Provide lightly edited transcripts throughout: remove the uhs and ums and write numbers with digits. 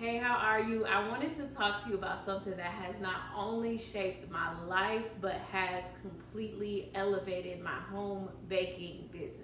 Hey, how are you? I wanted to talk to you about something that has not only shaped my life, but has completely elevated my home baking business.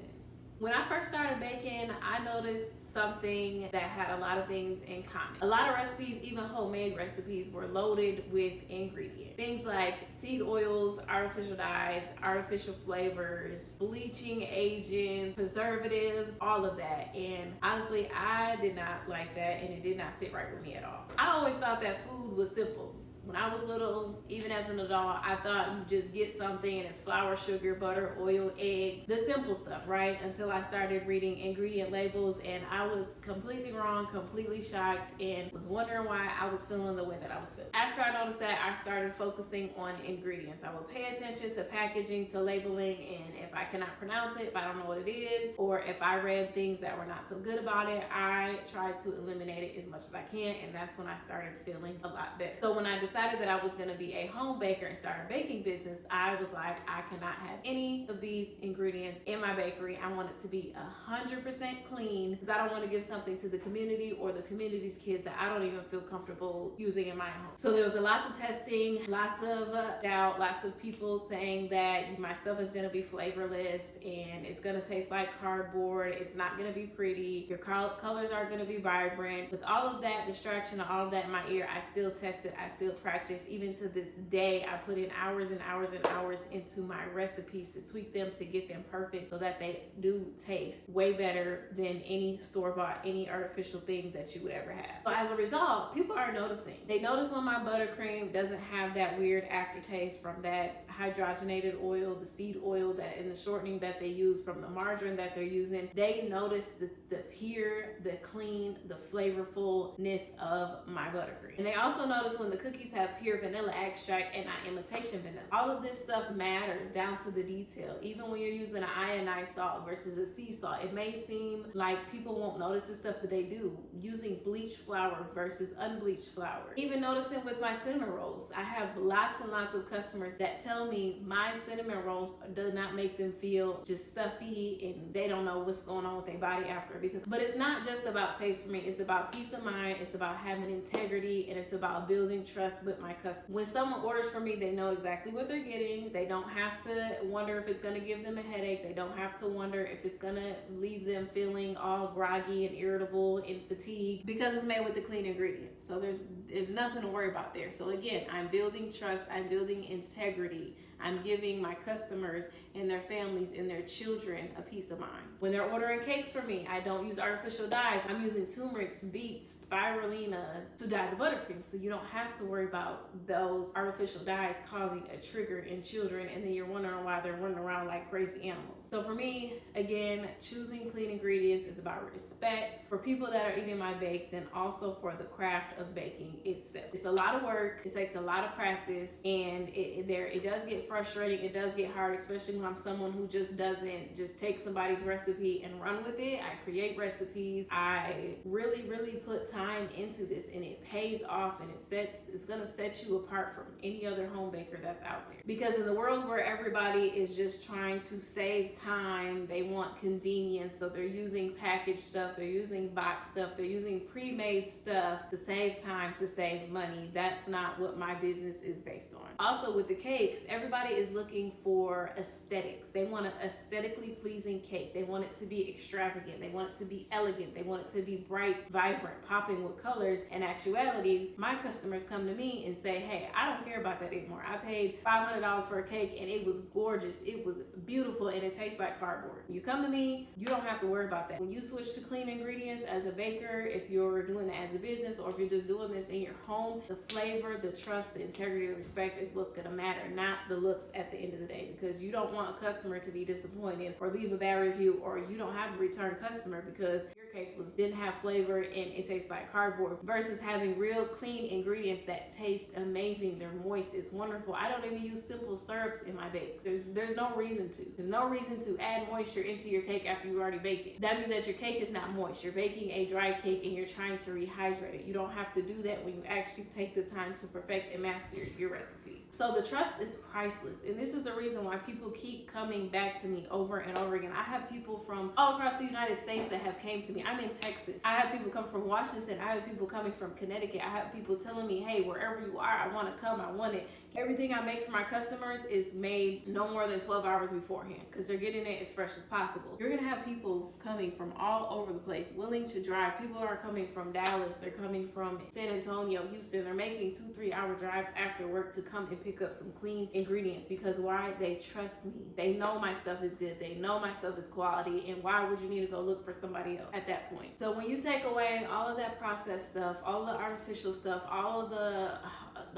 When I first started baking, I noticed something that had a lot of things in common. A lot of recipes, even homemade recipes, were loaded with ingredients. Things like seed oils, artificial dyes, artificial flavors, bleaching agents, preservatives, all of that. And honestly, I did not like that, and it did not sit right with me at all. I always thought that food was simple. When I was little, even as an adult, I thought you just get something and it's flour, sugar, butter, oil, eggs, the simple stuff, right? Until I started reading ingredient labels and I was completely wrong, completely shocked, and was wondering why I was feeling the way that I was feeling. After I noticed that, I started focusing on ingredients. I would pay attention to packaging, to labeling, and if I cannot pronounce it, if I don't know what it is, or if I read things that were not so good about it, I tried to eliminate it as much as I can, and that's when I started feeling a lot better. So when I decided that I was going to be a home baker and start a baking business, I was like, I cannot have any of these ingredients in my bakery. I want it to be 100% clean because I don't want to give something to the community or the community's kids that I don't even feel comfortable using in my home. So there was a lots of testing, lots of doubt, lots of people saying that my stuff is going to be flavorless and it's going to taste like cardboard. It's not going to be pretty. Your colors aren't going to be vibrant. With all of that distraction, all of that in my ear, I still tested, I still practice. Even to this day, I put in hours and hours and hours into my recipes to tweak them to get them perfect so that they do taste way better than any store-bought, any artificial thing that you would ever have. So as a result, people are noticing. They notice when my buttercream doesn't have that weird aftertaste from that hydrogenated oil, the seed oil, that and the shortening that they use from the margarine that they're using. They notice the pure, the clean, the flavorfulness of my buttercream. And they also notice when the cookies have pure vanilla extract and not imitation vanilla. All of this stuff matters down to the detail. Even when you're using an iodized salt versus a sea salt, it may seem like people won't notice this stuff, but they do. Using bleached flour versus unbleached flour. Even noticing with my cinnamon rolls, I have lots and lots of customers that tell me my cinnamon rolls do not make them feel just stuffy and they don't know what's going on with their body after. But it's not just about taste for me. It's about peace of mind. It's about having integrity, and it's about building trust with my customer. When someone orders from me, they know exactly what they're getting. They don't have to wonder if it's going to give them a headache. They don't have to wonder if it's going to leave them feeling all groggy and irritable and fatigued because it's made with the clean ingredients. So there's nothing to worry about there. So again, I'm building trust. I'm building integrity. I'm giving my customers and their families and their children a peace of mind. When they're ordering cakes from me, I don't use artificial dyes. I'm using turmeric, beets, spirulina to dye the buttercream, so you don't have to worry about those artificial dyes causing a trigger in children and then you're wondering why they're running around like crazy animals. So for me, again, choosing clean ingredients is about respect for people that are eating my bakes and also for the craft of baking itself. It's a lot of work, it takes a lot of practice, and it does get frustrating, it does get hard, especially when I'm someone who just doesn't just take somebody's recipe and run with it. I create recipes, I really put time into this, and it pays off, and it's gonna set you apart from any other home baker that's out there. Because in the world where everybody is just trying to save time, they want convenience, so they're using packaged stuff, they're using box stuff, they're using pre-made stuff to save time, to save money. That's not what my business is based on. Also with the cakes, everybody is looking for aesthetics. They want an aesthetically pleasing cake. They want it to be extravagant. They want it to be elegant. They want it to be bright, vibrant, popping with colors. In actuality, my customers come to me and say, hey, I don't care about that anymore. I paid $500 for a cake and it was gorgeous. It was beautiful and it tastes like cardboard. You come to me, you don't have to worry about that. When you switch to clean ingredients as a baker, if you're doing it as a business or if you're just doing this in your home, the flavor, the trust, the integrity, the respect is what's going to matter, not the looks at the end of the day, because you don't want a customer to be disappointed or leave a bad review, or you don't have a return customer because your cake didn't have flavor and it tastes like cardboard, versus having real clean ingredients that taste amazing. They're moist, it's wonderful. I don't even use simple syrups in my bakes. There's no reason to. There's no reason to add moisture into your cake after you already bake it. That means that your cake is not moist. You're baking a dry cake and you're trying to rehydrate it. You don't have to do that when you actually take the time to perfect and master your recipe. So the trust is priceless, and this is the reason why people keep coming back to me over and over again. I have people from all across the United States that have came to me. I'm in Texas. I have people come from Washington Wisconsin. I have people coming from Connecticut. I have people telling me, hey, wherever you are, I want to come. I want it. Everything I make for my customers is made no more than 12 hours beforehand because they're getting it as fresh as possible. You're going to have people coming from all over the place, willing to drive. People are coming from Dallas. They're coming from San Antonio, Houston. They're making 2-3 hour drives after work to come and pick up some clean ingredients because why? They trust me. They know my stuff is good. They know my stuff is quality. And why would you need to go look for somebody else at that point? So when you take away all of that processed stuff, all of the artificial stuff, all of the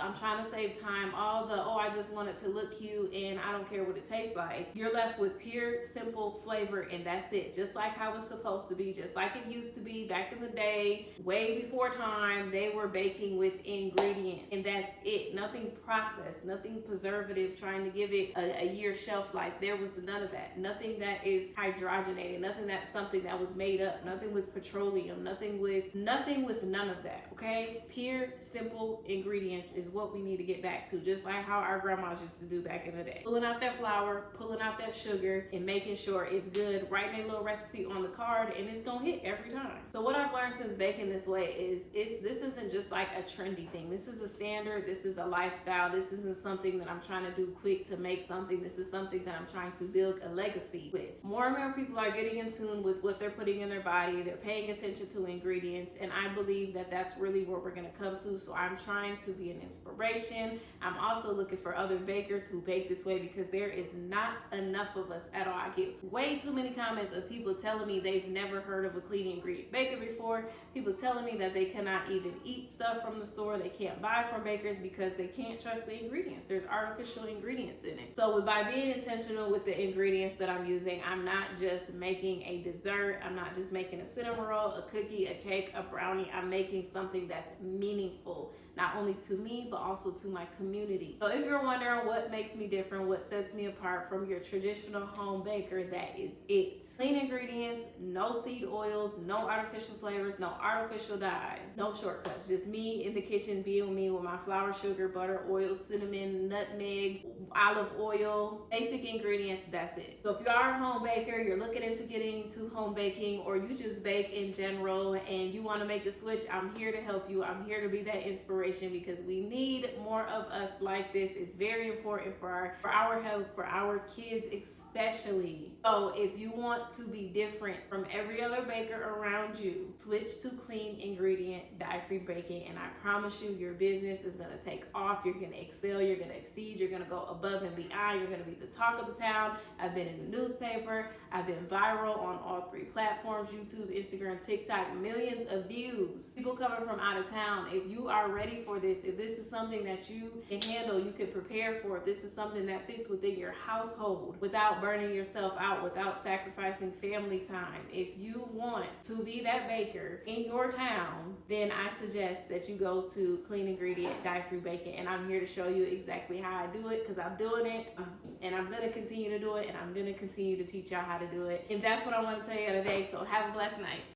I'm trying to save time, all the, oh, I just want it to look cute and I don't care what it tastes like. You're left with pure, simple flavor and that's it. Just like how it's supposed to be, just like it used to be back in the day, way before time, they were baking with ingredients and that's it. Nothing processed, nothing preservative, trying to give it a year shelf life. There was none of that. Nothing that is hydrogenated, nothing that's something that was made up, nothing with petroleum, nothing with none of that, okay? Pure, simple ingredients is what we need to get back to, just like how our grandmas used to do back in the day. Pulling out that flour, pulling out that sugar, and making sure it's good, writing a little recipe on the card, and it's gonna hit every time. So what I've learned since baking this way is this isn't just like a trendy thing. This is a standard, this is a lifestyle, this isn't something that I'm trying to do quick to make something. This is something that I'm trying to build a legacy with. More and more people are getting in tune with what they're putting in their body. They're paying attention to ingredients, and I believe that that's really where we're gonna come to. So I'm trying to be an inspiration. I'm also looking for other bakers who bake this way because there is not enough of us at all. I get way too many comments of people telling me they've never heard of a clean ingredient baker before. People telling me that they cannot even eat stuff from the store. They can't buy from bakers because they can't trust the ingredients. There's artificial ingredients in it. So by being intentional with the ingredients that I'm using, I'm not just making a dessert. I'm not just making a cinnamon roll, a cookie, a cake, a brownie. I'm making something that's meaningful, not only to me, but also to my community. So if you're wondering what makes me different, what sets me apart from your traditional home baker, that is it. Clean ingredients, no seed oils, no artificial flavors, no artificial dyes, no shortcuts. Just me in the kitchen being me with my flour, sugar, butter, oil, cinnamon, nutmeg, olive oil, basic ingredients, that's it. So if you are a home baker, you're looking into getting into home baking, or you just bake in general and you want to make the switch, I'm here to help you. I'm here to be that inspiration because we need more of us like this. It's very important for our health, for our kids especially. So if you want to be different from every other baker around you, switch to clean ingredient, dye-free baking, and I promise you your business is going to take off. You're going to excel, you're going to exceed, you're going to go above and beyond. You're going to be the talk of the town. I've been in the newspaper, I've been viral on all 3 platforms, YouTube, Instagram, TikTok, millions of views. People coming from out of town. If you are ready for this, if this is something that you can handle, you can prepare for, if this is something that fits within your household without burning yourself out, without sacrificing family time, if you want to be that baker in your town, then I suggest that you go to clean ingredient, dye-free baking, and I'm here to show you exactly how I do it because I'm doing it and I'm going to continue to do it, and I'm going to continue to teach y'all how to do it. And that's what I want to tell you today. So have a blessed night.